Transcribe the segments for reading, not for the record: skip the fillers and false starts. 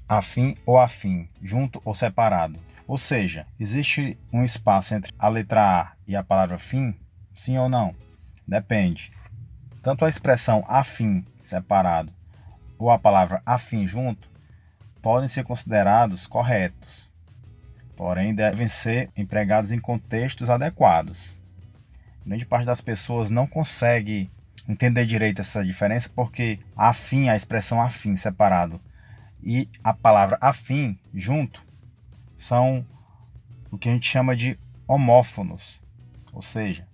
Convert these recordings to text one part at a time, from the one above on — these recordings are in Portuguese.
afim ou afim, junto ou separado. Ou seja, existe um espaço entre a letra A e a palavra fim? Sim ou não? Depende. Tanto a expressão afim separado ou a palavra afim junto podem ser considerados corretos, porém devem ser empregados em contextos adequados. Grande parte das pessoas não consegue entender direito essa diferença porque afim, a expressão afim separado e a palavra afim junto são o que a gente chama de homófonos, ou seja,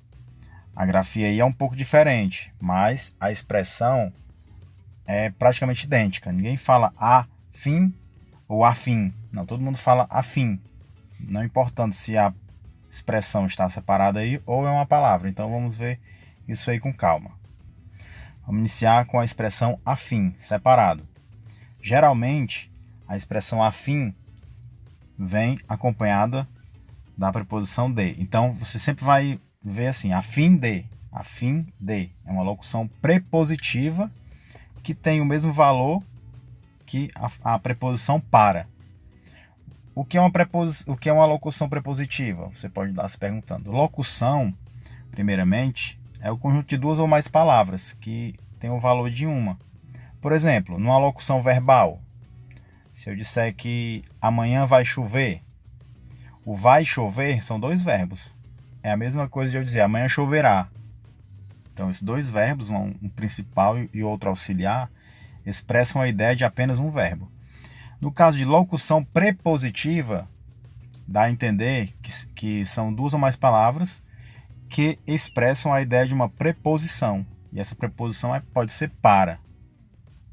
a grafia aí é um pouco diferente, mas a expressão é praticamente idêntica. Ninguém fala afim ou afim, não, todo mundo fala afim, não importando se a expressão está separada aí ou é uma palavra. Então vamos ver isso aí com calma. Vamos iniciar com a expressão afim, separado. Geralmente, a expressão afim vem acompanhada da preposição de. Então você sempre vai ver assim, afim de. Afim de é uma locução prepositiva que tem o mesmo valor que a preposição para. O que é uma locução prepositiva? Você pode estar se perguntando. Locução, primeiramente, é o conjunto de duas ou mais palavras que tem o valor de uma. Por exemplo, numa locução verbal, se eu disser que amanhã vai chover, o vai chover são dois verbos. É a mesma coisa de eu dizer amanhã choverá. Então, esses dois verbos, um principal e outro auxiliar, expressam a ideia de apenas um verbo. No caso de locução prepositiva, dá a entender que são duas ou mais palavras que expressam a ideia de uma preposição. E essa preposição pode ser para.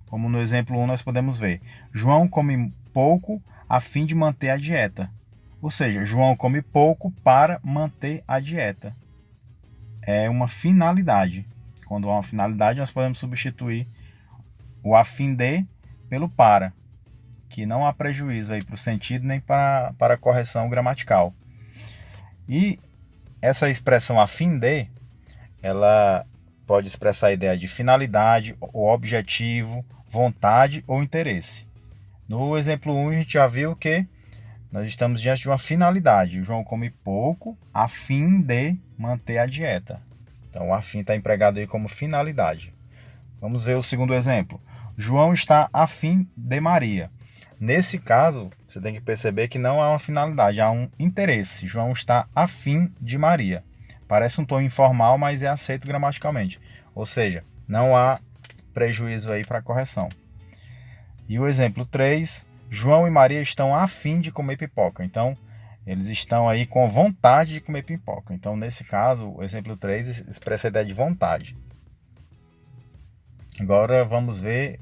Como no exemplo 1 nós podemos ver. João come pouco a fim de manter a dieta. Ou seja, João come pouco para manter a dieta. É uma finalidade. Quando há uma finalidade, nós podemos substituir o a fim de pelo para, que não há prejuízo aí para o sentido nem para a correção gramatical. E essa expressão a fim de, ela pode expressar a ideia de finalidade, ou objetivo, vontade ou interesse. No exemplo 1, a gente já viu que nós estamos diante de uma finalidade. O João come pouco a fim de manter a dieta. Então, o a fim está empregado aí como finalidade. Vamos ver o segundo exemplo. João está a fim de Maria. Nesse caso, você tem que perceber que não há uma finalidade, há um interesse. João está a fim de Maria. Parece um tom informal, mas é aceito gramaticalmente. Ou seja, não há prejuízo aí para a correção. E o exemplo 3, João e Maria estão a fim de comer pipoca. Então, eles estão aí com vontade de comer pipoca. Então, nesse caso, o exemplo 3 expressa a ideia de vontade. Agora, vamos ver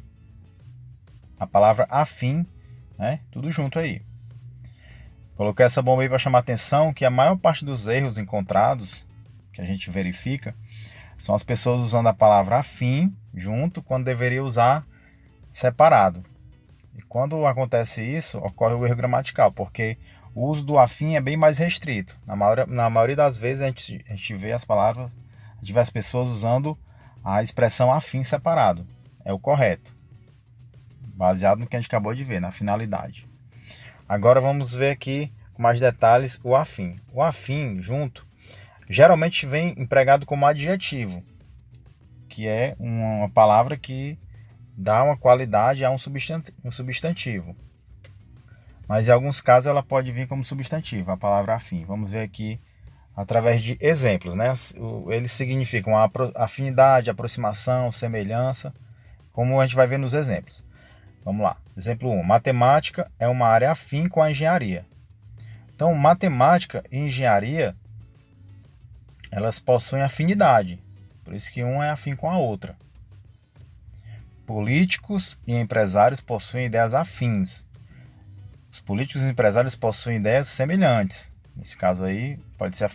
a palavra afim, né? Tudo junto aí. Coloquei essa bomba aí para chamar a atenção que a maior parte dos erros encontrados, que a gente verifica, são as pessoas usando a palavra afim junto, quando deveria usar separado. E quando acontece isso, ocorre o erro gramatical, porque o uso do afim é bem mais restrito. Na maioria das vezes a gente vê as palavras, a gente vê as pessoas usando a expressão afim separado. É o correto, baseado no que a gente acabou de ver, na finalidade. Agora vamos ver aqui com mais detalhes o afim. O afim junto geralmente vem empregado como adjetivo, que é uma palavra que dá uma qualidade a um substantivo. Mas em alguns casos ela pode vir como substantivo, a palavra afim. Vamos ver aqui através de exemplos, né? Eles significam afinidade, aproximação, semelhança, como a gente vai ver nos exemplos. Vamos lá. Exemplo 1. Matemática é uma área afim com a engenharia. Então, matemática e engenharia, elas possuem afinidade. Por isso que uma é afim com a outra. Políticos e empresários possuem ideias afins. Os políticos e empresários possuem ideias semelhantes. Nesse caso aí, pode ser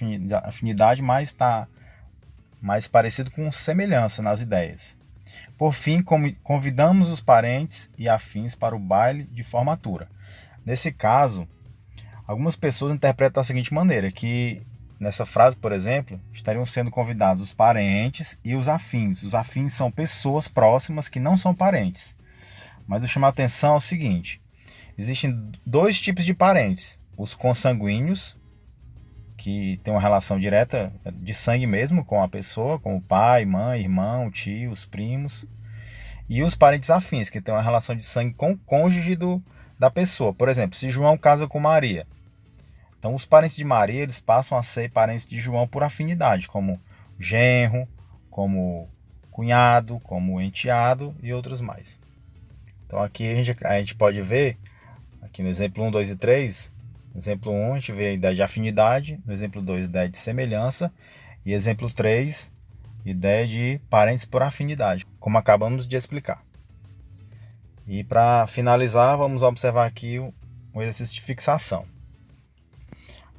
afinidade, mas está mais parecido com semelhança nas ideias. Por fim, convidamos os parentes e afins para o baile de formatura. Nesse caso, algumas pessoas interpretam da seguinte maneira, que nessa frase, por exemplo, estariam sendo convidados os parentes e os afins. Os afins são pessoas próximas que não são parentes. Mas eu chamo a atenção ao seguinte, existem dois tipos de parentes. Os consanguíneos, que tem uma relação direta de sangue mesmo com a pessoa, como pai, mãe, irmão, tios, primos. E os parentes afins, que tem uma relação de sangue com o cônjuge da pessoa. Por exemplo, se João casa com Maria, então os parentes de Maria eles passam a ser parentes de João por afinidade, como genro, como cunhado, como enteado e outros mais. Então aqui a gente pode ver, aqui no exemplo 1, 2 e 3, no exemplo 1 a gente vê a ideia de afinidade, no exemplo 2 a ideia de semelhança, e exemplo 3, ideia de parentes por afinidade, como acabamos de explicar. E para finalizar, vamos observar aqui um exercício de fixação.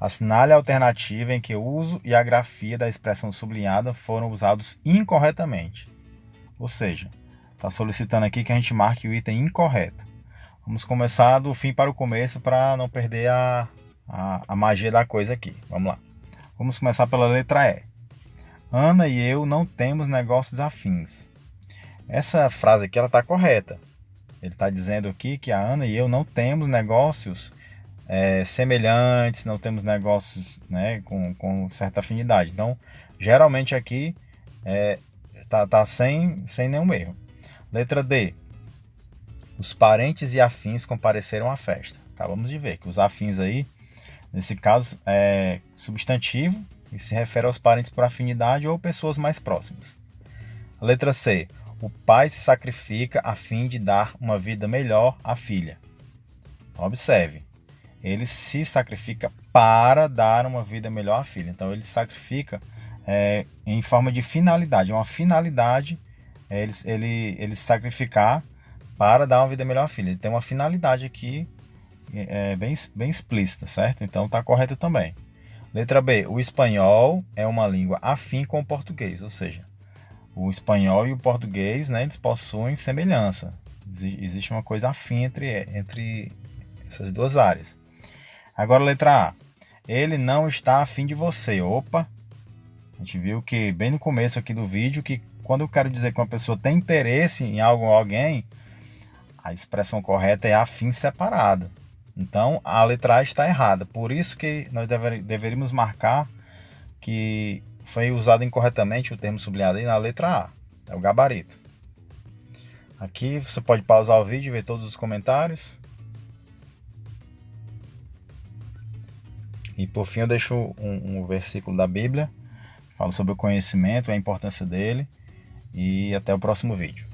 Assinale a alternativa em que o uso e a grafia da expressão sublinhada foram usados incorretamente. Ou seja, está solicitando aqui que a gente marque o item incorreto. Vamos começar do fim para o começo para não perder a magia da coisa aqui. Vamos lá. Vamos começar pela letra E. Ana e eu não temos negócios afins. Essa frase aqui está correta. Ele está dizendo aqui que a Ana e eu não temos negócios semelhantes, não temos negócios, né, com certa afinidade. Então, geralmente aqui tá sem nenhum erro. Letra D. Os parentes e afins compareceram à festa. Acabamos de ver que os afins aí, nesse caso, é substantivo e se refere aos parentes por afinidade ou pessoas mais próximas. A letra C. O pai se sacrifica a fim de dar uma vida melhor à filha. Então, observe. Ele se sacrifica para dar uma vida melhor à filha. Então, ele se sacrifica em forma de finalidade. É uma finalidade ele se sacrificar para dar uma vida melhor à filha. Ele tem uma finalidade aqui bem explícita, certo? Então, está correto também. Letra B. O espanhol é uma língua afim com o português. Ou seja, o espanhol e o português, né, eles possuem semelhança. Existe uma coisa afim entre essas duas áreas. Agora, letra A. Ele não está afim de você. Opa! A gente viu que bem no começo aqui do vídeo que quando eu quero dizer que uma pessoa tem interesse em algo ou alguém, a expressão correta é afim separado. Então, a letra A está errada. Por isso que nós deveríamos marcar que foi usado incorretamente o termo sublinhado aí na letra A. É o gabarito. Aqui você pode pausar o vídeo e ver todos os comentários. E por fim eu deixo um versículo da Bíblia, falo sobre o conhecimento e a importância dele, e até o próximo vídeo.